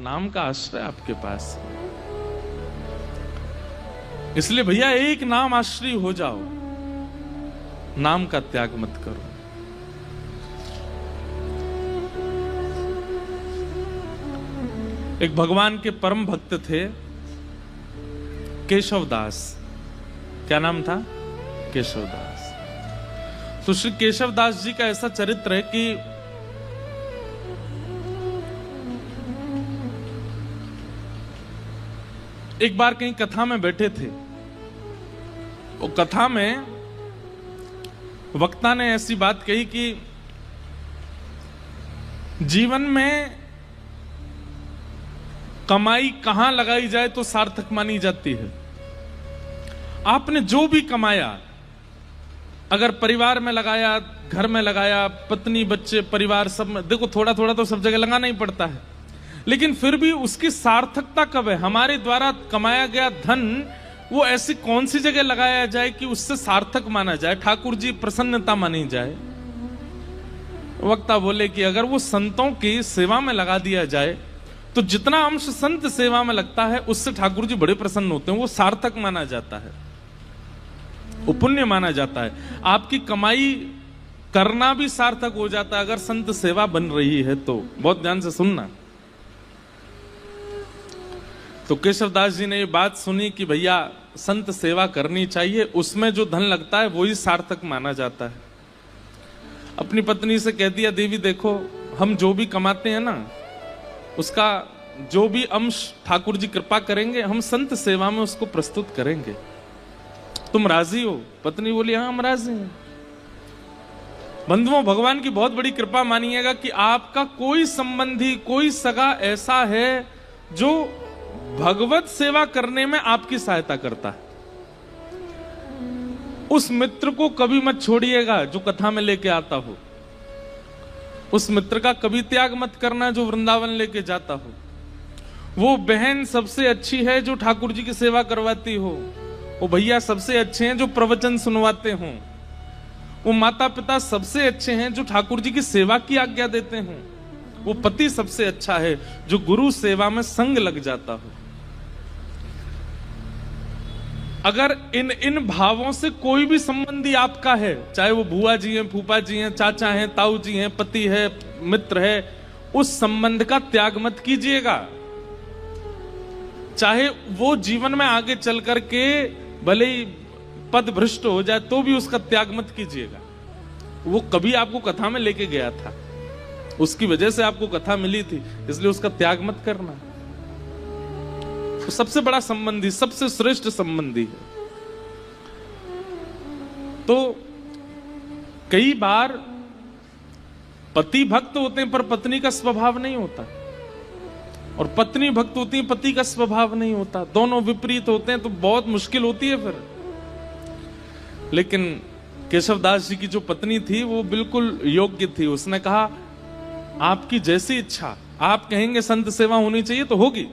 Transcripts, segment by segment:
नाम का आश्रय आपके पास। इसलिए भैया एक नाम आश्रय हो जाओ, नाम का त्याग मत करो। एक भगवान के परम भक्त थे केशवदास। क्या नाम था? केशवदास। तो श्री केशवदास जी का ऐसा चरित्र है कि एक बार कहीं कथा में बैठे थे। वो कथा में वक्ता ने ऐसी बात कही कि जीवन में कमाई कहां लगाई जाए तो सार्थक मानी जाती है। आपने जो भी कमाया, अगर परिवार में लगाया, घर में लगाया, पत्नी बच्चे परिवार सब में, देखो थोड़ा थोड़ा तो सब जगह लगाना ही पड़ता है, लेकिन फिर भी उसकी सार्थकता कब है? हमारे द्वारा कमाया गया धन वो ऐसी कौन सी जगह लगाया जाए कि उससे सार्थक माना जाए, ठाकुर जी प्रसन्नता मानी जाए। वक्ता बोले कि अगर वो संतों की सेवा में लगा दिया जाए तो जितना अंश संत सेवा में लगता है उससे ठाकुर जी बड़े प्रसन्न होते हैं, वो सार्थक माना जाता है, वो पुण्य माना जाता है। आपकी कमाई करना भी सार्थक हो जाता है अगर संत सेवा बन रही है तो। बहुत ध्यान से सुनना। तो केशवदास जी ने ये बात सुनी कि भैया संत सेवा करनी चाहिए, उसमें जो धन लगता है वही सार्थक माना जाता है। अपनी पत्नी से कह दिया, देवी देखो हम जो भी कमाते हैं ना, उसका जो भी अंश ठाकुर जी कृपा करेंगे हम संत सेवा में उसको प्रस्तुत करेंगे, तुम राजी हो? पत्नी बोली हाँ हम राजी हैं। बंधुओं, भगवान की बहुत बड़ी कृपा मानिएगा कि आपका कोई संबंधी, कोई सगा ऐसा है जो भगवत सेवा करने में आपकी सहायता करता है। उस मित्र को कभी मत छोड़िएगा जो कथा में लेके आता हो। उस मित्र का कभी त्याग मत करना जो वृंदावन लेके जाता हो। वो बहन सबसे अच्छी है जो ठाकुर जी की सेवा करवाती हो। वो भैया सबसे अच्छे हैं जो प्रवचन सुनवाते हों। वो माता पिता सबसे अच्छे हैं जो ठाकुर जी की सेवा की आज्ञा देते हों। वो पति सबसे अच्छा है जो गुरु सेवा में संग लग जाता हो। अगर इन भावों से कोई भी संबंधी आपका है, चाहे वो बुआ जी हैं, फूफा जी हैं, चाचा हैं, ताऊ जी हैं, पति है, मित्र है, उस संबंध का त्याग मत कीजिएगा। चाहे वो जीवन में आगे चल करके भले ही पद भ्रष्ट हो जाए तो भी उसका त्याग मत कीजिएगा। वो कभी आपको कथा में लेके गया था, उसकी वजह से आपको कथा मिली थी, इसलिए उसका त्याग मत करना। तो सबसे बड़ा संबंधी, सबसे श्रेष्ठ संबंधी है। तो कई बार पति भक्त होते हैं पर पत्नी का स्वभाव नहीं होता, और पत्नी भक्त होती है, पति का स्वभाव नहीं होता। दोनों विपरीत होते हैं तो बहुत मुश्किल होती है फिर। लेकिन केशवदास जी की जो पत्नी थी वो बिल्कुल योग्य थी। उसने कहा आपकी जैसी इच्छा, आप कहेंगे संत सेवा होनी चाहिए तो होगी।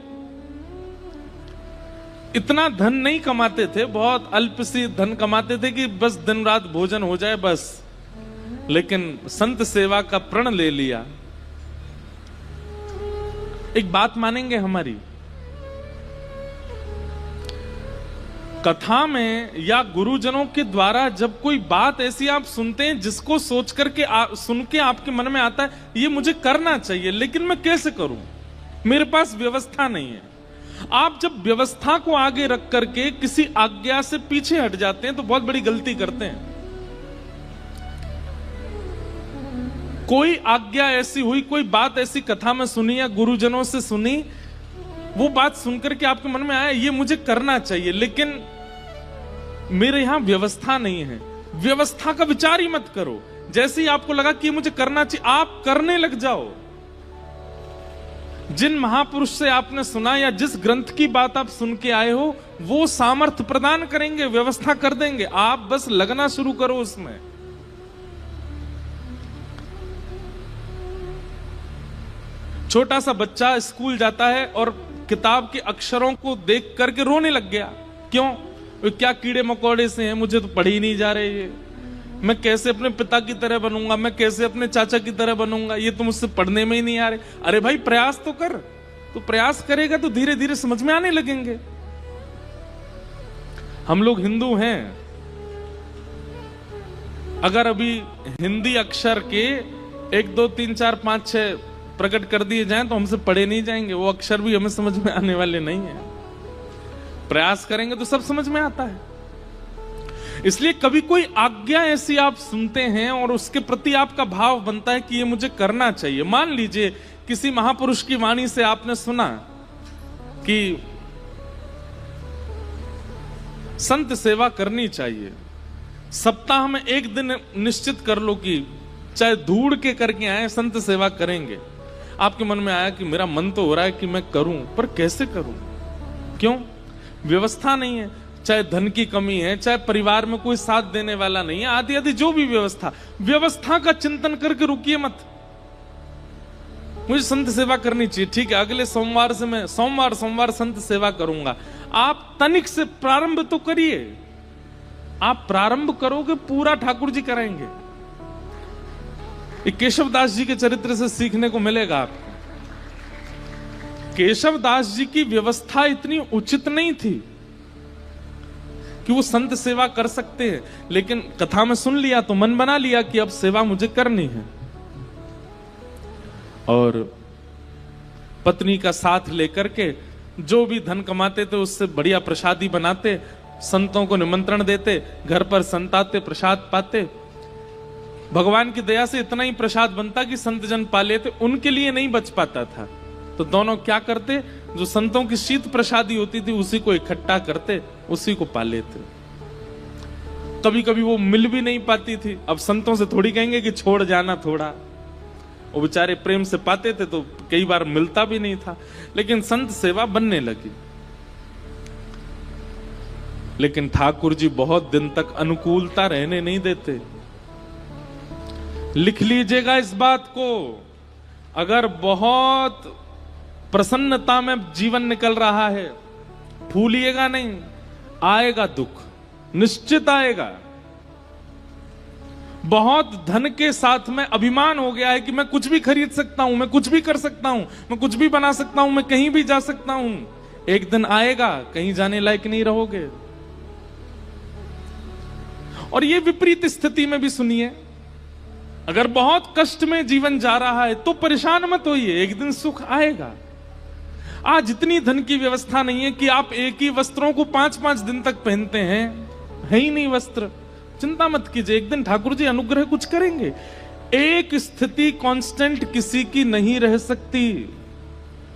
इतना धन नहीं कमाते थे, बहुत अल्प सी धन कमाते थे कि बस दिन रात भोजन हो जाए बस, लेकिन संत सेवा का प्रण ले लिया। एक बात मानेंगे हमारी, कथा में या गुरुजनों के द्वारा जब कोई बात ऐसी आप सुनते हैं जिसको सोच करके सुन के आपके मन में आता है ये मुझे करना चाहिए, लेकिन मैं कैसे करूं, मेरे पास व्यवस्था नहीं है। आप जब व्यवस्था को आगे रख करके किसी आज्ञा से पीछे हट जाते हैं तो बहुत बड़ी गलती करते हैं। कोई आज्ञा ऐसी हुई, कोई बात ऐसी कथा में सुनी या गुरुजनों से सुनी, वो बात सुनकर के आपके मन में आया ये मुझे करना चाहिए, लेकिन मेरे यहां व्यवस्था नहीं है। व्यवस्था का विचार ही मत करो। जैसे ही आपको लगा कि ये मुझे करना चाहिए, आप करने लग जाओ। जिन महापुरुष से आपने सुना या जिस ग्रंथ की बात आप सुन के आए हो वो सामर्थ्य प्रदान करेंगे, व्यवस्था कर देंगे, आप बस लगना शुरू करो उसमें। छोटा सा बच्चा स्कूल जाता है और किताब के अक्षरों को देख करके रोने लग गया। क्यों? क्या कीड़े मकोड़े से हैं, मुझे तो पढ़ी नहीं जा रहे ये, मैं कैसे अपने पिता की तरह बनूंगा, मैं कैसे अपने चाचा की तरह बनूंगा, ये तो मुझसे पढ़ने में ही नहीं आ रहे। अरे भाई प्रयास तो कर, तो प्रयास करेगा तो धीरे धीरे समझ में आने लगेंगे। हम लोग हिंदू हैं, अगर अभी हिंदी अक्षर के 1 2 3 4 5 6 प्रकट कर दिए जाएं तो हमसे पढ़े नहीं जाएंगे, वो अक्षर भी हमें समझ में आने वाले नहीं है। प्रयास करेंगे तो सब समझ में आता है। इसलिए कभी कोई आज्ञा ऐसी आप सुनते हैं और उसके प्रति आपका भाव बनता है कि ये मुझे करना चाहिए। मान लीजिए किसी महापुरुष की वाणी से आपने सुना कि संत सेवा करनी चाहिए, सप्ताह में 1 दिन निश्चित कर लो कि चाहे ढूंढ के करके आए संत सेवा करेंगे। आपके मन में आया कि मेरा मन तो हो रहा है कि मैं करूं, पर कैसे करूं? क्यों? व्यवस्था नहीं है, चाहे धन की कमी है, चाहे परिवार में कोई साथ देने वाला नहीं है, आदि आदि जो भी व्यवस्था का चिंतन करके रुकिए मत। मुझे संत सेवा करनी चाहिए, ठीक है, अगले सोमवार से मैं सोमवार संत सेवा करूंगा। आप तनिक से प्रारंभ तो करिए। आप प्रारंभ करोगे, पूरा ठाकुर जी कराएंगे। केशवदास जी के चरित्र से सीखने को मिलेगा आपको। केशवदास जी की व्यवस्था इतनी उचित नहीं थी कि वो संत सेवा कर सकते हैं, लेकिन कथा में सुन लिया तो मन बना लिया कि अब सेवा मुझे करनी है, और पत्नी का साथ लेकर के जो भी धन कमाते थे उससे बढ़िया प्रसादी बनाते, संतों को निमंत्रण देते, घर पर संत आते, प्रसाद पाते। भगवान की दया से इतना ही प्रसाद बनता कि संत जन पा लेते, उनके लिए नहीं बच पाता था। तो दोनों क्या करते, जो संतों की शीत प्रसादी होती थी उसी को इकट्ठा करते, उसी को पा लेते। कभी कभी वो मिल भी नहीं पाती थी, अब संतों से थोड़ी कहेंगे कि छोड़ जाना थोड़ा, वो बेचारे प्रेम से पाते थे तो कई बार मिलता भी नहीं था, लेकिन संत सेवा बनने लगी। लेकिन ठाकुर जी बहुत दिन तक अनुकूलता रहने नहीं देते। लिख लीजिएगा इस बात को, अगर बहुत प्रसन्नता में जीवन निकल रहा है, फूलिएगा नहीं, आएगा दुख, निश्चित आएगा। बहुत धन के साथ में अभिमान हो गया है कि मैं कुछ भी खरीद सकता हूं, मैं कुछ भी कर सकता हूं, मैं कुछ भी बना सकता हूं, मैं कहीं भी जा सकता हूं। एक दिन आएगा कहीं जाने लायक नहीं रहोगे। और ये विपरीत स्थिति में भी सुनिए, अगर बहुत कष्ट में जीवन जा रहा है तो परेशान मत होइए, एक दिन सुख आएगा। आज इतनी धन की व्यवस्था नहीं है कि आप एक ही वस्त्रों को 5-5 दिन तक पहनते हैं, है ही नहीं वस्त्र, चिंता मत कीजिए, एक दिन ठाकुर जी अनुग्रह कुछ करेंगे। एक स्थिति कांस्टेंट किसी की नहीं रह सकती,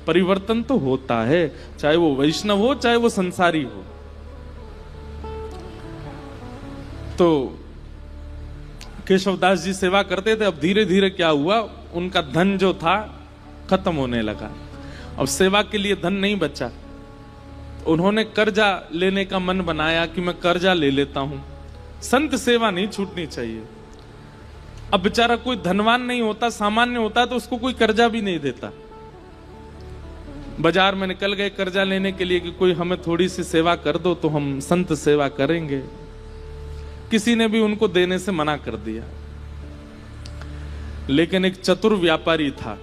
परिवर्तन तो होता है, चाहे वो वैष्णव हो चाहे वो संसारी हो। तो केशवदास जी सेवा करते थे, अब धीरे धीरे क्या हुआ, उनका धन जो था खत्म होने लगा, अब सेवा के लिए धन नहीं बचा। उन्होंने कर्जा लेने का मन बनाया कि मैं कर्जा ले लेता हूं, संत सेवा नहीं छूटनी चाहिए। अब बेचारा कोई धनवान नहीं होता, सामान्य होता तो उसको कोई कर्जा भी नहीं देता। बाजार में निकल गए कर्जा लेने के लिए कि कोई हमें थोड़ी सी सेवा कर दो तो हम संत सेवा करेंगे। किसी ने भी उनको देने से मना कर दिया। लेकिन एक चतुर व्यापारी था,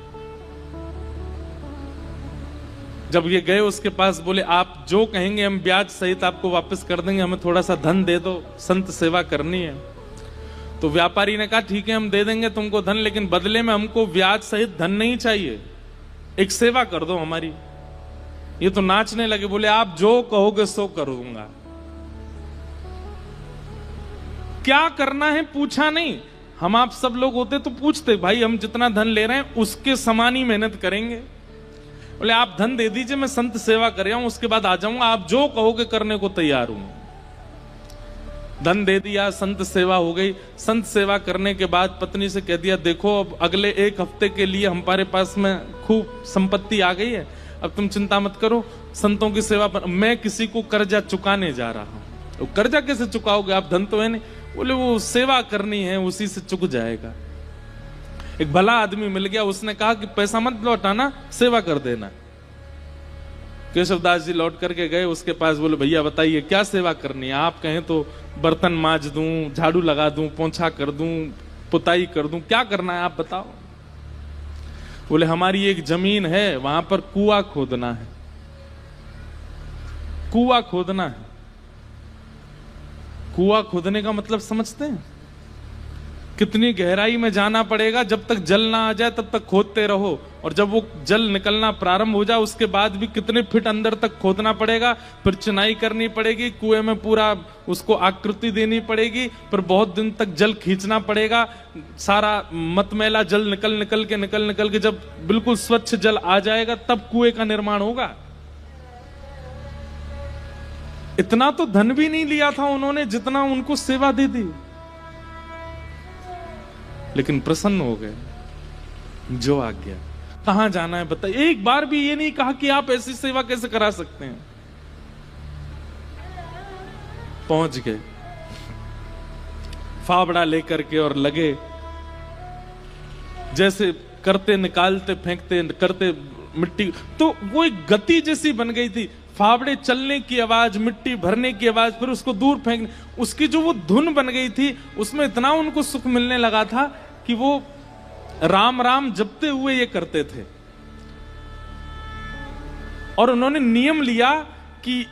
जब ये गए उसके पास, बोले आप जो कहेंगे हम ब्याज सहित आपको वापस कर देंगे, हमें थोड़ा सा धन दे दो, संत सेवा करनी है। तो व्यापारी ने कहा ठीक है हम दे देंगे तुमको धन, लेकिन बदले में हमको ब्याज सहित धन नहीं चाहिए, एक सेवा कर दो हमारी। ये तो नाचने लगे, बोले आप जो कहोगे सो करूंगा। क्या करना है पूछा नहीं, हम आप सब लोग होते तो पूछते, भाई हम जितना धन ले रहे हैं उसके समान ही मेहनत करेंगे। बोले आप धन दे दीजिए, मैं संत सेवा कर रहा हूं, उसके बाद आ जाऊंगा, आप जो कहोगे करने को तैयार हूं। धन दे दिया, संत सेवा हो गई। संत सेवा करने के बाद पत्नी से कह दिया देखो अब अगले 1 हफ्ते के लिए हमारे पास में खूब संपत्ति आ गई है, अब तुम चिंता मत करो, संतों की सेवा पर मैं किसी को कर्जा चुकाने जा रहा हूं। तो कर्जा कैसे चुकाओगे, आप धन तो है नहीं। बोले वो सेवा करनी है, उसी से चुक जाएगा। एक भला आदमी मिल गया, उसने कहा कि पैसा मत लौटाना, सेवा कर देना। केशवदास जी लौट करके गए उसके पास, बोले भैया बताइए क्या सेवा करनी है, आप कहें तो बर्तन मांज दूं, झाड़ू लगा दूं, पोंछा कर दूं, पुताई कर दूं, क्या करना है आप बताओ। बोले हमारी एक जमीन है, वहां पर कुआं खोदना है, कुआं खोदना है। कुआं खोदने का मतलब समझते हैं? कितनी गहराई में जाना पड़ेगा, जब तक जल ना आ जाए तब तक खोदते रहो, और जब वो जल निकलना प्रारंभ हो जाए उसके बाद भी कितने फीट अंदर तक खोदना पड़ेगा, फिर चिनाई करनी पड़ेगी, कुएं में पूरा उसको आकृति देनी पड़ेगी, फिर बहुत दिन तक जल खींचना पड़ेगा, सारा मतमैला जल निकल के जब बिल्कुल स्वच्छ जल आ जाएगा तब कुएं का निर्माण होगा। इतना तो धन भी नहीं लिया था उन्होंने जितना उनको सेवा दे दी, लेकिन प्रसन्न हो गए। जो आ गया, कहां जाना है बताइए। एक बार भी ये नहीं कहा कि आप ऐसी सेवा कैसे करा सकते हैं। पहुंच गए फावड़ा लेकर के और लगे, जैसे करते निकालते फेंकते करते मिट्टी, तो वो एक गति जैसी बन गई थी। फावड़े चलने की आवाज, मिट्टी भरने की आवाज, फिर उसको दूर फेंकने, उसकी जो वो धुन बन गई थी, उसमें इतना उनको सुख मिलने लगा था कि वो राम राम जपते हुए ये करते थे। और उन्होंने नियम लिया कि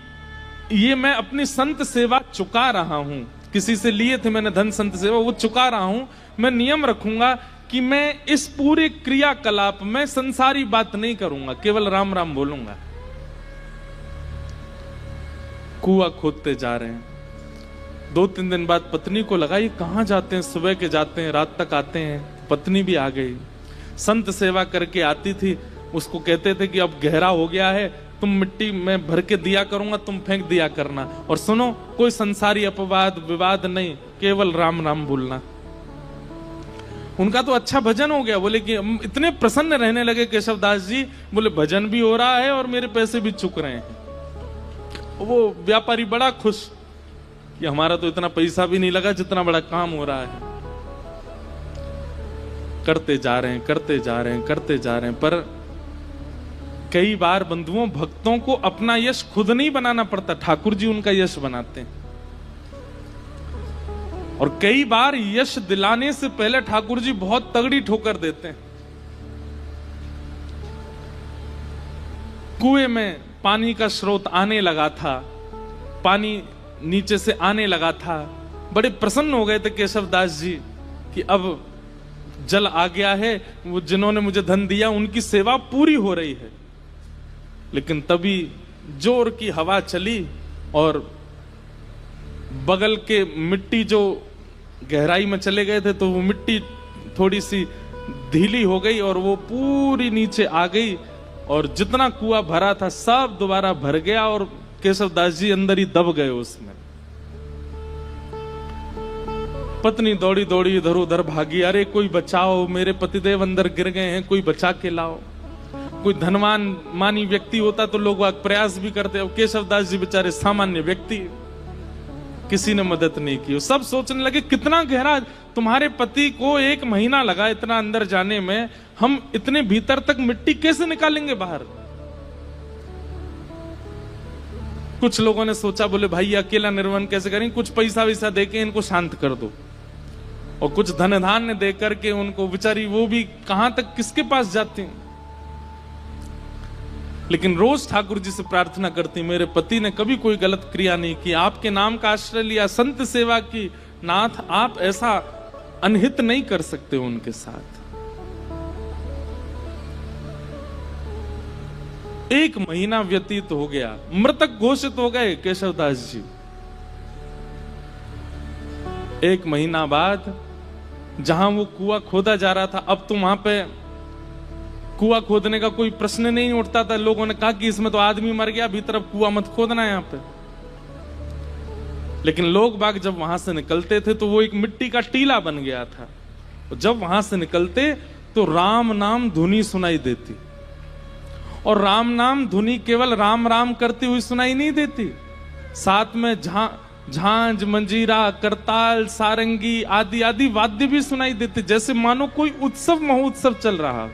ये मैं अपनी संत सेवा चुका रहा हूं, किसी से लिए थे मैंने धन संत सेवा, वो चुका रहा हूं। मैं नियम रखूंगा कि मैं इस पूरे क्रियाकलाप में संसारी बात नहीं करूंगा, केवल राम राम बोलूंगा। कुआं खोदते जा रहे हैं। 2-3 दिन बाद पत्नी को लगा ये कहां जाते हैं, सुबह के जाते हैं रात तक आते हैं। पत्नी भी आ गई, संत सेवा करके आती थी। उसको कहते थे कि अब गहरा हो गया है, तुम मिट्टी में भर के दिया करूंगा, तुम फेंक दिया करना, और सुनो कोई संसारी अपवाद विवाद नहीं, केवल राम नाम बोलना। उनका तो अच्छा भजन हो गया। बोले कि इतने प्रसन्न रहने लगे केशवदास जी, बोले भजन भी हो रहा है और मेरे पैसे भी चुक रहे हैं। वो व्यापारी बड़ा खुश कि हमारा तो इतना पैसा भी नहीं लगा जितना बड़ा काम हो रहा है। करते जा रहे हैं, करते जा रहे हैं, करते जा रहे हैं। पर कई बार बंधुओं, भक्तों को अपना यश खुद नहीं बनाना पड़ता, ठाकुर जी उनका यश बनाते हैं। और कई बार यश दिलाने से पहले ठाकुर जी बहुत तगड़ी ठोकर देते हैं। कुएं में पानी का स्रोत आने लगा था, पानी नीचे से आने लगा था। बड़े प्रसन्न हो गए थे केशवदास जी कि अब जल आ गया है, वो जिन्होंने मुझे धन दिया उनकी सेवा पूरी हो रही है। लेकिन तभी जोर की हवा चली और बगल के मिट्टी जो गहराई में चले गए थे, तो वो मिट्टी थोड़ी सी ढीली हो गई और वो पूरी नीचे आ गई, और जितना कुआं भरा था सब दोबारा भर गया और केशवदास जी अंदर ही दब गए उसमें। पत्नी दौड़ी दौड़ी इधर उधर भागी, अरे कोई बचाओ, मेरे पतिदेव अंदर गिर गए हैं, कोई बचा के लाओ। कोई धनवान मानी व्यक्ति होता तो लोग प्रयास भी करते, अब केशवदास जी बेचारे सामान्य व्यक्ति, किसी ने मदद नहीं की। सब सोचने लगे कितना गहरा, तुम्हारे पति को 1 महीना लगा इतना अंदर जाने में, हम इतने भीतर तक मिट्टी कैसे निकालेंगे बाहर। कुछ लोगों ने सोचा, बोले भाई अकेला निर्वन कैसे करेंगे, कुछ पैसा वैसा देके इनको शांत कर दो, और कुछ धन धान्य दे करके उनको, बेचारी वो भी कहां तक किसके पास जाती। लेकिन रोज ठाकुर जी से प्रार्थना करती, मेरे पति ने कभी कोई गलत क्रिया नहीं की, आपके नाम का आश्रय लिया, संत सेवा की, नाथ आप ऐसा अनहित नहीं कर सकते उनके साथ। 1 महीना व्यतीत हो गया, मृतक घोषित हो गए केशवदास जी। 1 महीना बाद जहां वो कुआं खोदा जा रहा था, अब तो वहां पे कुआं खोदने का कोई प्रश्न नहीं उठता था। लोगों ने कहा कि इसमें तो आदमी मर गया, भीतर अब कुआं मत खोदना यहां पे। लेकिन लोग बाग जब वहां से निकलते थे तो वो एक मिट्टी का टीला बन गया था। जब वहां से निकलते तो राम नाम धुनी सुनाई देती, और राम नाम धुनी केवल राम राम करती हुई सुनाई नहीं देती, साथ में झांझ, मंजीरा, करताल, सारंगी आदि आदि वाद्य भी सुनाई देते, जैसे मानो कोई उत्सव महोत्सव चल रहा हो।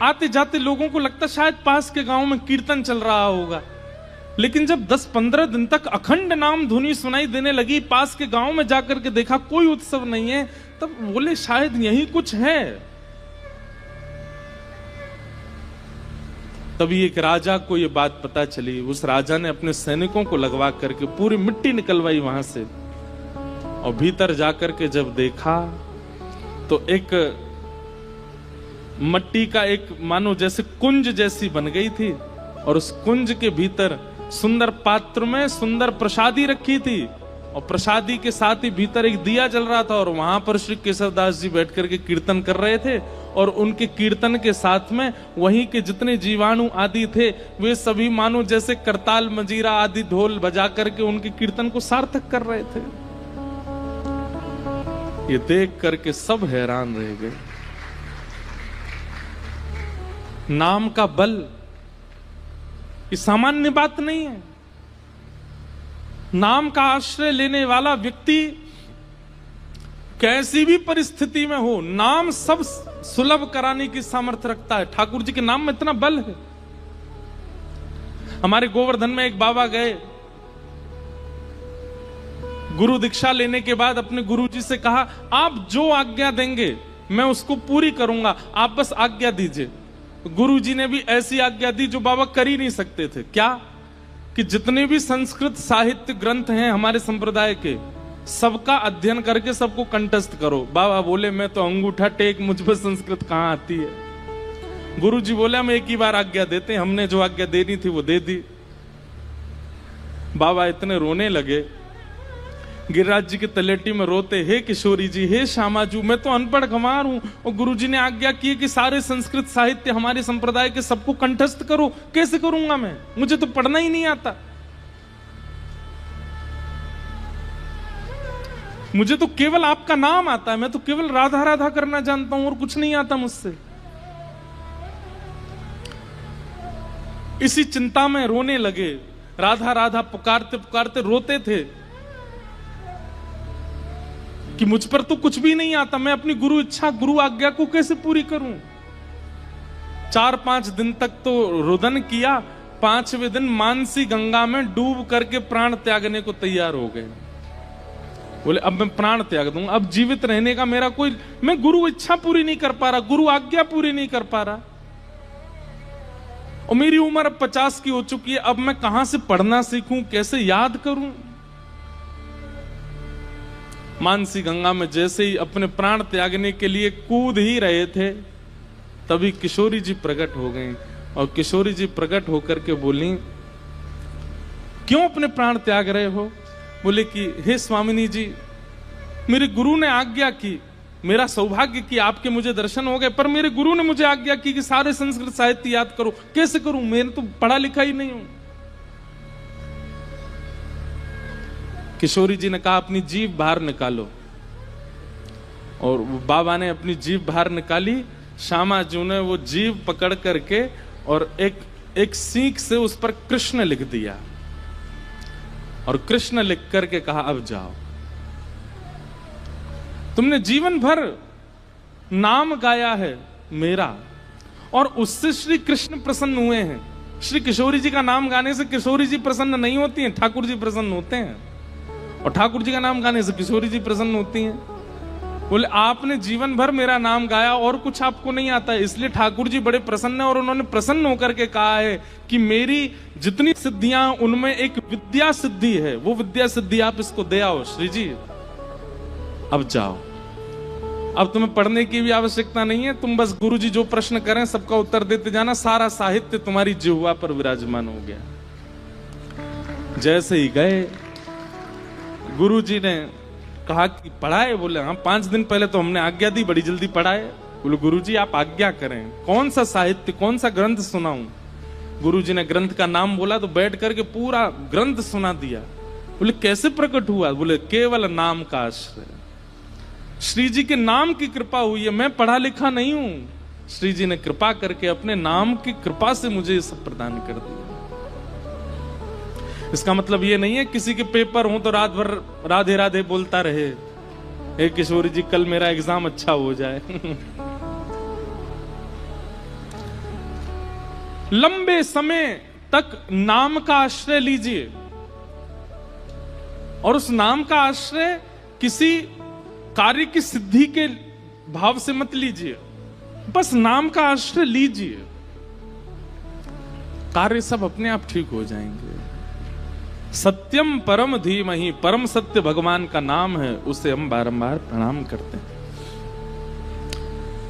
आते जाते लोगों को लगता शायद पास के गांव में कीर्तन चल रहा होगा। लेकिन जब 10-15 दिन तक अखंड नाम धुनी सुनाई देने लगी, पास के गांव में जाकर के देखा कोई उत्सव नहीं है, तब बोले शायद यही कुछ है। तभी एक राजा को ये बात पता चली। उस राजा ने अपने सैनिकों को लगवा करके पूरी मिट्टी निकलवाई वहां से, और भीतर जाकर के जब देखा तो एक मट्टी का एक मानो जैसे कुंज जैसी बन गई थी, और उस कुंज के भीतर सुंदर पात्र में सुंदर प्रसादी रखी थी, और प्रसादी के साथ ही भीतर एक दिया जल रहा था, और वहां पर श्री केशवदास जी बैठ करके कीर्तन कर रहे थे, और उनके कीर्तन के साथ में वहीं के जितने जीवाणु आदि थे वे सभी मानो जैसे करताल मंजीरा आदि ढोल बजा करके उनके कीर्तन को सार्थक कर रहे थे। ये देख करके सब हैरान रह गए। नाम का बल ये सामान्य बात नहीं है। नाम का आश्रय लेने वाला व्यक्ति कैसी भी परिस्थिति में हो, नाम सब सुलभ कराने की सामर्थ्य रखता है। ठाकुर जी के नाम में इतना बल है। हमारे गोवर्धन में एक बाबा गए, गुरु दीक्षा लेने के बाद अपने गुरु जी से कहा, आप जो आज्ञा देंगे मैं उसको पूरी करूंगा, आप बस आज्ञा दीजिए। गुरु जी ने भी ऐसी आज्ञा दी जो बाबा कर ही नहीं सकते थे। क्या? कि जितने भी संस्कृत साहित्य ग्रंथ हैं हमारे संप्रदाय के, सबका अध्ययन करके सबको कंठस्थ करो। बाबा बोले मैं तो अंगूठा टेक, मुझ पर संस्कृत कहां आती है। गुरु जी बोले हम एक ही बार आज्ञा देते हैं, हमने जो आज्ञा देनी थी वो दे दी। बाबा इतने रोने लगे, गिरिराज जी के तलेटी में रोते, हे किशोरी जी, हे श्यामाजू, मैं तो अनपढ़ गंवार हूं, और गुरु जी ने आज्ञा की कि सारे संस्कृत साहित्य हमारे संप्रदाय के सबको कंठस्थ करो। कैसे करूंगा मैं? मुझे तो पढ़ना ही नहीं आता, मुझे तो केवल आपका नाम आता है, मैं तो केवल राधा राधा करना जानता हूं और कुछ नहीं आता मुझसे। इसी चिंता में रोने लगे, राधा राधा पुकारते पुकारते रोते थे कि मुझ पर तो कुछ भी नहीं आता, मैं अपनी गुरु इच्छा गुरु आज्ञा को कैसे पूरी करूं। 4-5 दिन तक तो रुदन किया, 5वें दिन मानसी गंगा में डूब करके प्राण त्यागने को तैयार हो गए। बोले अब मैं प्राण त्याग दूंगा, अब जीवित रहने का मेरा कोई, मैं गुरु इच्छा पूरी नहीं कर पा रहा, गुरु आज्ञा पूरी नहीं कर पा रहा, और मेरी उम्र अब 50 की हो चुकी है, अब मैं कहां से पढ़ना सीखूं, कैसे याद करूं। मानसी गंगा में जैसे ही अपने प्राण त्यागने के लिए कूद ही रहे थे, तभी किशोरी जी प्रकट हो गई, और किशोरी जी प्रकट होकर के बोली, क्यों अपने प्राण त्याग रहे हो? बोले कि हे स्वामिनी जी, मेरे गुरु ने आज्ञा की, मेरा सौभाग्य कि आपके मुझे दर्शन हो गए, पर मेरे गुरु ने मुझे आज्ञा की कि सारे संस्कृत साहित्य याद करो। कैसे करूं? मैं तो पढ़ा लिखा ही नहीं हूं। किशोरी जी ने कहा अपनी जीभ बाहर निकालो, और बाबा ने अपनी जीभ बाहर निकाली। श्यामा जी ने वो जीभ पकड़ करके और एक सीख से उस पर कृष्ण लिख दिया, और कृष्ण लिख करके कहा अब जाओ। तुमने जीवन भर नाम गाया है मेरा, और उससे श्री कृष्ण प्रसन्न हुए हैं। श्री किशोरी जी का नाम गाने से किशोरी जी प्रसन्न नहीं होती हैं, ठाकुर जी प्रसन्न होते हैं, और ठाकुर जी का नाम गाने से किशोरी जी प्रसन्न होती हैं। बोले आपने जीवन भर मेरा नाम गाया और कुछ आपको नहीं आता है, इसलिए ठाकुर जी बड़े प्रसन्न है, और उन्होंने प्रसन्न होकर के कहा है कि मेरी जितनी सिद्धियां उनमें एक विद्या सिद्धि है, वो विद्या सिद्धि आप इसको दे आओ श्री जी, अब जाओ। अब तुम्हें पढ़ने की भी आवश्यकता नहीं है, तुम बस गुरु जी जो प्रश्न करें सबका उत्तर देते जाना, सारा साहित्य तुम्हारी जिह्वा पर विराजमान हो गया। जैसे ही गए, गुरु जी ने कहा कि पढ़ाए? बोले हाँ, 5 दिन पहले तो हमने आज्ञा दी, बड़ी जल्दी पढ़ाए। बोले गुरु जी आप आज्ञा करें, कौन सा साहित्य कौन सा ग्रंथ सुनाऊं? गुरु जी ने ग्रंथ का नाम बोला तो बैठ करके पूरा ग्रंथ सुना दिया। बोले कैसे प्रकट हुआ? बोले केवल नाम का आश्रय, श्री जी के नाम की कृपा हुई है, मैं पढ़ा लिखा नहीं हूं, श्री जी ने कृपा करके अपने नाम की कृपा से मुझे ये सब प्रदान कर दिया। इसका मतलब ये नहीं है किसी के पेपर हो तो रात भर राधे राधे बोलता रहे, हे किशोरी जी कल मेरा एग्जाम अच्छा हो जाए। लंबे समय तक नाम का आश्रय लीजिए, और उस नाम का आश्रय किसी कार्य की सिद्धि के भाव से मत लीजिए, बस नाम का आश्रय लीजिए, कार्य सब अपने आप ठीक हो जाएंगे। सत्यम परम धीमहि, परम सत्य भगवान का नाम है, उसे हम बारंबार प्रणाम करते हैं।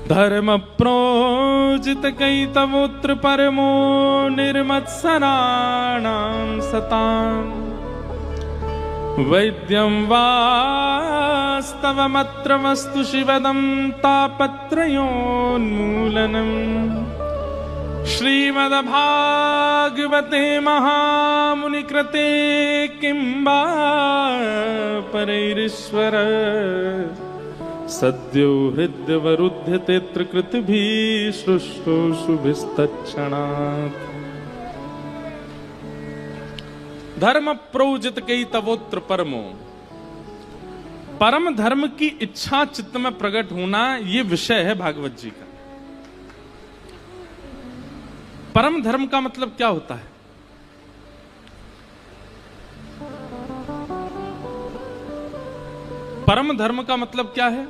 धर्म प्रोजित कई तवोत्र परमो निर्मत्सराणां सतां, वैद्यं वास्तवमत्र वस्तु शिवदं तापत्रयोन्मूलनम्। श्रीमद्भागवते महामुनिकृते किं वा परैरीश्वर, सद्यो हृद्यवरुध्यते कृतभिः शुश्रूषुभिस्तत्क्षणात्। धर्म प्रोजित कई तवोत्र परमो, परम धर्म की इच्छा चित्त में प्रकट होना, ये विषय है भागवत जी का। परम धर्म का मतलब क्या होता है? परम धर्म का मतलब क्या है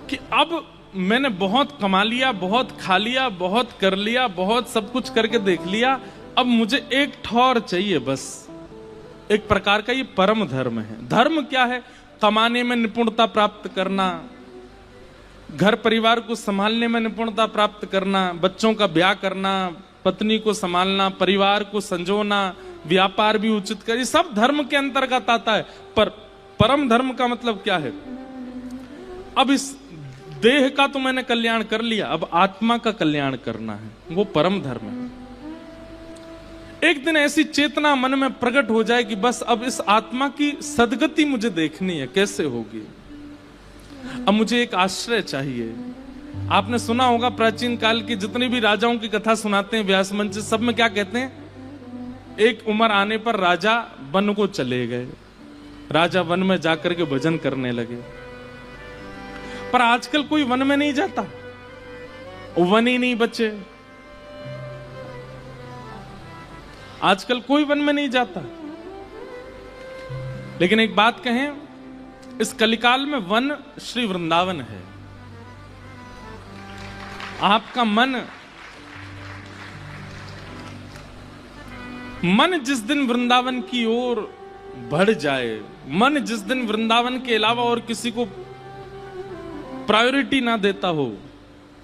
कि अब मैंने बहुत कमा लिया, बहुत खा लिया, बहुत कर लिया, बहुत सब कुछ करके देख लिया, अब मुझे एक ठौर चाहिए बस। एक प्रकार का ये परम धर्म है। धर्म क्या है? कमाने में निपुणता प्राप्त करना, घर परिवार को संभालने में निपुणता प्राप्त करना, बच्चों का ब्याह करना, पत्नी को संभालना, परिवार को संजोना, व्यापार भी उचित कर, ये सब धर्म के अंतर्गत आता है। पर परम धर्म का मतलब क्या है? अब इस देह का तो मैंने कल्याण कर लिया, अब आत्मा का कल्याण करना है, वो परम धर्म है। एक दिन ऐसी चेतना मन में प्रकट हो जाए कि बस अब इस आत्मा की सदगति मुझे देखनी है, कैसे होगी? अब मुझे एक आश्रय चाहिए। आपने सुना होगा प्राचीन काल की जितनी भी राजाओं की कथा सुनाते हैं व्यास मंच, सब में क्या कहते हैं? एक उम्र आने पर राजा वन को चले गए, राजा वन में जाकर के भजन करने लगे। पर आजकल कोई वन में नहीं जाता, वन ही नहीं बचे। आजकल कोई वन में नहीं जाता। लेकिन एक बात कहें, इस कलिकाल में वन श्री वृंदावन है। आपका मन जिस दिन वृंदावन की ओर बढ़ जाए, मन जिस दिन वृंदावन के अलावा और किसी को प्रायोरिटी ना देता हो,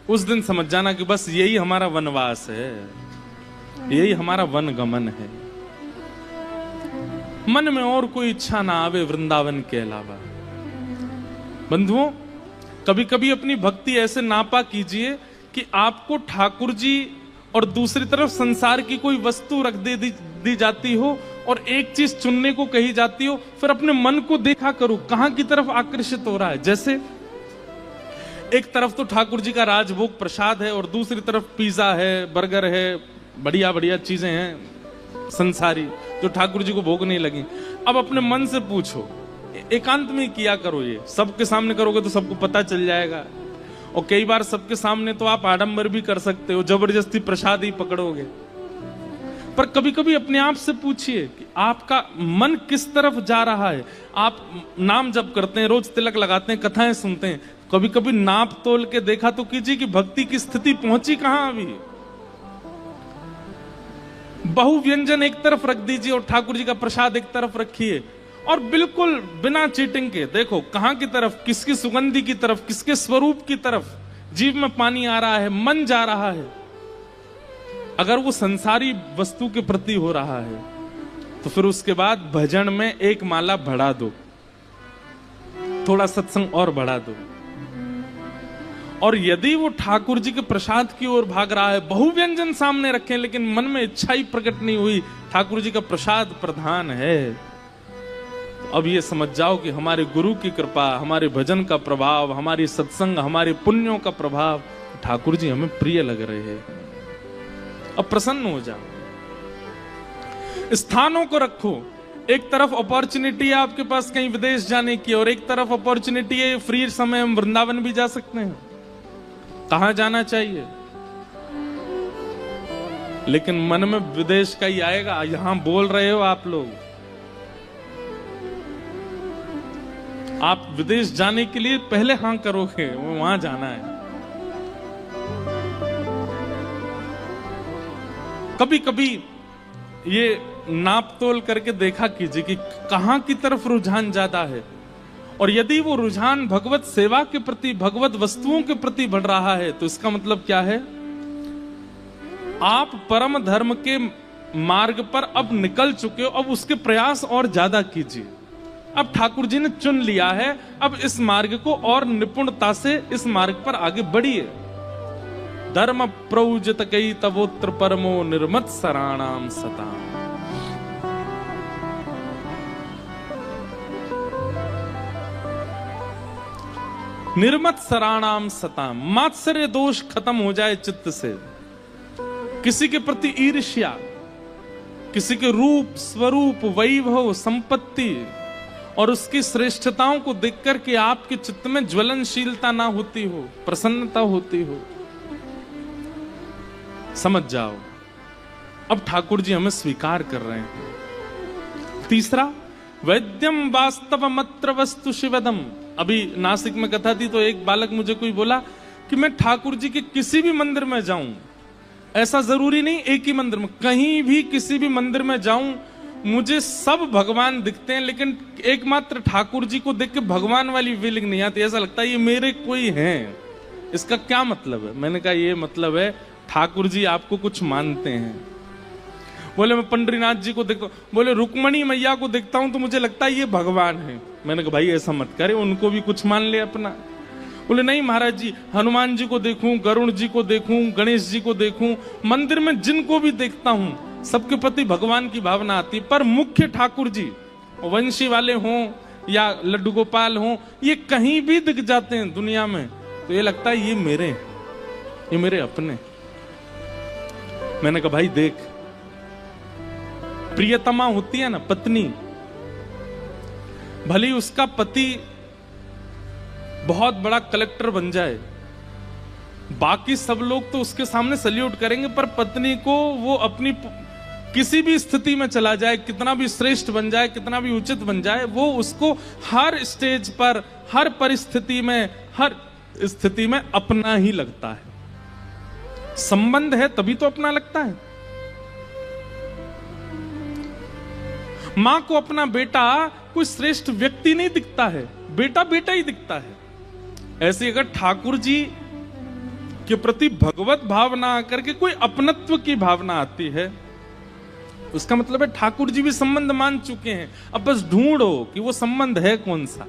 उस दिन समझ जाना कि बस यही हमारा वनवास है, यही हमारा वन गमन है। मन में और कोई इच्छा ना आवे वृंदावन के अलावा। बंधुओं, कभी कभी अपनी भक्ति ऐसे नापा कीजिए कि आपको ठाकुर जी और दूसरी तरफ संसार की कोई वस्तु रख दी जाती हो और एक चीज चुनने को कही जाती हो, फिर अपने मन को देखा करो कहां की तरफ आकर्षित हो रहा है। जैसे एक तरफ तो ठाकुर जी का राजभोग प्रसाद है और दूसरी तरफ पिज्जा है, बर्गर है, बढ़िया बढ़िया चीजें हैं संसारी जो ठाकुर जी को भोग नहीं लगी। अब अपने मन से पूछो, एकांत में किया करो, ये सबके सामने करोगे तो सबको पता चल जाएगा। और कई बार सबके सामने तो आप आडंबर भी कर सकते हो, जबरदस्ती प्रसाद ही पकड़ोगे। पर कभी कभी अपने आप से पूछिए कि आपका मन किस तरफ जा रहा है। आप नाम जप करते हैं, रोज तिलक लगाते हैं, कथाएं सुनते हैं, कभी कभी नाप तोल के देखा तो कीजिए कि भक्ति की स्थिति पहुंची कहां अभी। बहु व्यंजन एक तरफ रख दीजिए और ठाकुर जी का प्रसाद एक तरफ रखिए, और बिल्कुल बिना चीटिंग के देखो कहां की तरफ, किसकी सुगंधि की तरफ, किसके स्वरूप की तरफ जीव में पानी आ रहा है, मन जा रहा है। अगर वो संसारी वस्तु के प्रति हो रहा है तो फिर उसके बाद भजन में एक माला बढ़ा दो, थोड़ा सत्संग और बढ़ा दो। और यदि वो ठाकुर जी के प्रसाद की ओर भाग रहा है, बहुव्यंजन सामने रखें लेकिन मन में इच्छा ही प्रकट नहीं हुई, ठाकुर जी का प्रसाद प्रधान है, तो अब ये समझ जाओ कि हमारे गुरु की कृपा, हमारे भजन का प्रभाव, हमारी सत्संग, हमारे पुण्यों का प्रभाव, ठाकुर जी हमें प्रिय लग रहे हैं। अब प्रसन्न हो जाओ, स्थानों को रखो। एक तरफ अपॉर्चुनिटी है आपके पास कहीं विदेश जाने की, और एक तरफ अपॉर्चुनिटी है फ्री समय हम वृंदावन भी जा सकते हैं। कहां जाना चाहिए? लेकिन मन में विदेश का ही आएगा। यहां बोल रहे हो आप लोग, आप विदेश जाने के लिए पहले हाँ करोगे, वहां जाना है। कभी कभी ये नाप तोल करके देखा कीजिए कि कहां की तरफ रुझान ज्यादा है, और यदि वो रुझान भगवत सेवा के प्रति, भगवत वस्तुओं के प्रति बढ़ रहा है, तो इसका मतलब क्या है? आप परम धर्म के मार्ग पर अब निकल चुके हो, अब उसके प्रयास और ज्यादा कीजिए। अब ठाकुर जी ने चुन लिया है, अब इस मार्ग को और निपुणता से इस मार्ग पर आगे बढ़िए। धर्म प्रौजत कई तवोत्र परमो निर्मत सराणाम सता। निर्मत सराणाम सता, मात्सर्य दोष खत्म हो जाए चित्त से। किसी के प्रति ईर्ष्या, किसी के रूप, स्वरूप, वैभव, संपत्ति और उसकी श्रेष्ठताओं को देखकर के आपके चित्त में ज्वलनशीलता ना होती हो, प्रसन्नता होती हो, समझ जाओ अब ठाकुर जी हमें स्वीकार कर रहे हैं। तीसरा, वैद्यम वास्तव मत्र वस्तु शिवदम। अभी नासिक में कथा थी तो एक बालक मुझे कोई बोला कि मैं ठाकुर जी के किसी भी मंदिर में जाऊं, ऐसा जरूरी नहीं एक ही मंदिर में, कहीं भी किसी भी मंदिर में जाऊं मुझे सब भगवान दिखते हैं, लेकिन एकमात्र ठाकुर जी को देख के भगवान वाली फीलिंग नहीं आती, ऐसा लगता है ये मेरे कोई हैं। इसका क्या मतलब है? मैंने कहा ये मतलब है ठाकुर जी आपको कुछ मानते हैं। बोले मैं पंडरीनाथ जी को देखता हूं, बोले रुक्मणी मैया को देखता हूं तो मुझे लगता है ये भगवान है। मैंने कहा भाई ऐसा मत करे, उनको भी कुछ मान ले अपना। बोले नहीं महाराज जी, हनुमान जी को देखूं, गरुण जी को देखूं, गणेश जी को देखूं, मंदिर में जिनको भी देखता हूं सबके प्रति भगवान की भावना आती, पर मुख्य ठाकुर जी, वंशी वाले हों या लड्डू गोपाल हों, ये कहीं भी दिख जाते हैं दुनिया में तो ये लगता है ये मेरे अपने। मैंने कहा भाई देख, प्रियतमा होती है ना पत्नी, भले उसका पति बहुत बड़ा कलेक्टर बन जाए, बाकी सब लोग तो उसके सामने सल्यूट करेंगे, पर पत्नी को वो अपनी किसी भी स्थिति में चला जाए, कितना भी श्रेष्ठ बन जाए, कितना भी उचित बन जाए, वो उसको हर स्टेज पर, हर परिस्थिति में, हर स्थिति में अपना ही लगता है। संबंध है तभी तो अपना लगता है। मां को अपना बेटा कोई श्रेष्ठ व्यक्ति नहीं दिखता है, बेटा बेटा ही दिखता है। ऐसे अगर ठाकुर जी के प्रति भगवत भावना आकर के कोई अपनत्व की भावना आती है, उसका मतलब है ठाकुर जी भी संबंध मान चुके हैं। अब बस ढूंढो कि वो संबंध है कौन सा।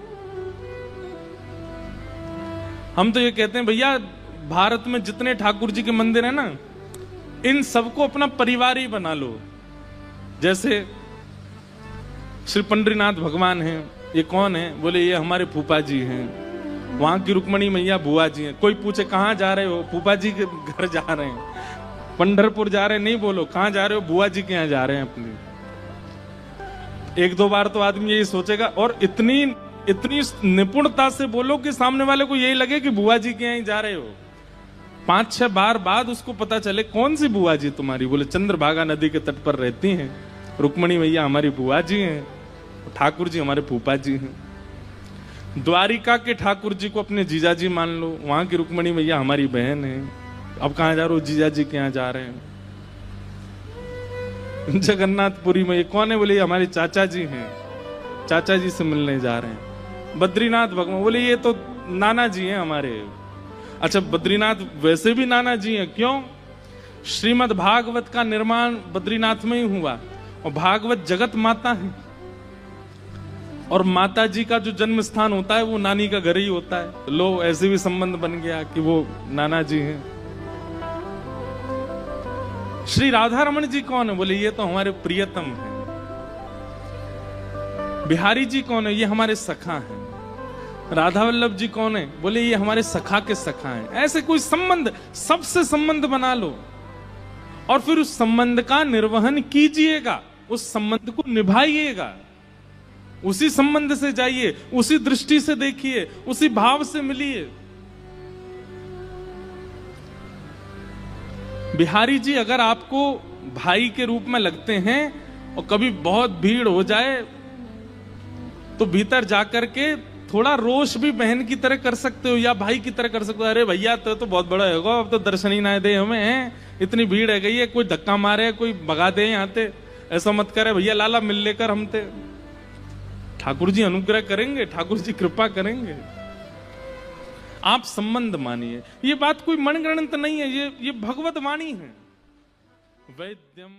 हम तो ये कहते हैं भैया भारत में जितने ठाकुर जी के मंदिर हैं ना, इन सबको अपना परिवार ही बना लो। जैसे श्री पंडरीनाथ भगवान हैं, ये कौन है? बोले ये हमारे फूफा जी हैं। वहां की रुक्मणी मैया बुआ जी हैं। कोई पूछे कहां जा रहे हो? फूफा जी के घर जा रहे हैं। पंढरपुर जा रहे हैं, नहीं बोलो कहां जा रहे हो? बुआ जी के यहाँ जा रहे हैं अपनी। एक दो बार तो आदमी यही सोचेगा, और इतनी निपुणता से बोलो कि सामने वाले को यही लगे कि बुआ जी के यहाँ जा रहे हो। 5-6 बार बाद उसको पता चले कौन सी बुआ जी तुम्हारी? बोले चंद्रभागा नदी के तट पर रहती हैं, रुक्मणी मैया हमारी बुआ जी हैं, ठाकुर जी हमारे फूफा जी हैं। द्वारिका के ठाकुर जी को अपने जीजा जी मान लो, वहां की रुक्मणी मैया हमारी बहन है। अब कहां जा रहे हो? जीजा जी के यहाँ जा रहे हैं। जगन्नाथपुरी में ये कौन है? बोले ये हमारे चाचा जी हैं, चाचा जी से मिलने जा रहे हैं। बद्रीनाथ भगवान, बोले ये तो नाना जी हैं हमारे। अच्छा बद्रीनाथ वैसे भी नाना जी हैं, क्यों? श्रीमद् भागवत का निर्माण बद्रीनाथ में ही हुआ, और भागवत जगत माता है, और माता जी का जो जन्म स्थान होता है वो नानी का घर ही होता है। लो ऐसे भी संबंध बन गया कि वो नाना जी हैं। श्री राधा रमन जी कौन है? बोले ये तो हमारे प्रियतम हैं। बिहारी जी कौन है? ये हमारे सखा हैं। राधा वल्लभ जी कौन है? बोले ये हमारे सखा के सखा हैं। ऐसे कोई संबंध, सबसे संबंध बना लो और फिर उस संबंध का निर्वहन कीजिएगा, उस संबंध को निभाइएगा, उसी संबंध से जाइए, उसी दृष्टि से देखिए, उसी भाव से मिलिए। बिहारी जी अगर आपको भाई के रूप में लगते हैं और कभी बहुत भीड़ हो जाए तो भीतर जाकर के थोड़ा रोष भी बहन की तरह कर सकते हो या भाई की तरह कर सकते हो। अरे भैया तो बहुत बड़ा होगा, अब तो दर्शन ही ना दे हमें, इतनी भीड़ है गई है, कोई धक्का मारे कोई भगा दे यहाँ ते, ऐसा मत करे भैया, लाला मिल लेकर हम ते। ठाकुर जी अनुग्रह करेंगे, ठाकुर जी कृपा करेंगे। आप संबंध मानिए, ये बात कोई मनगणंत नहीं है, ये भगवत वाणी है। वैद्यम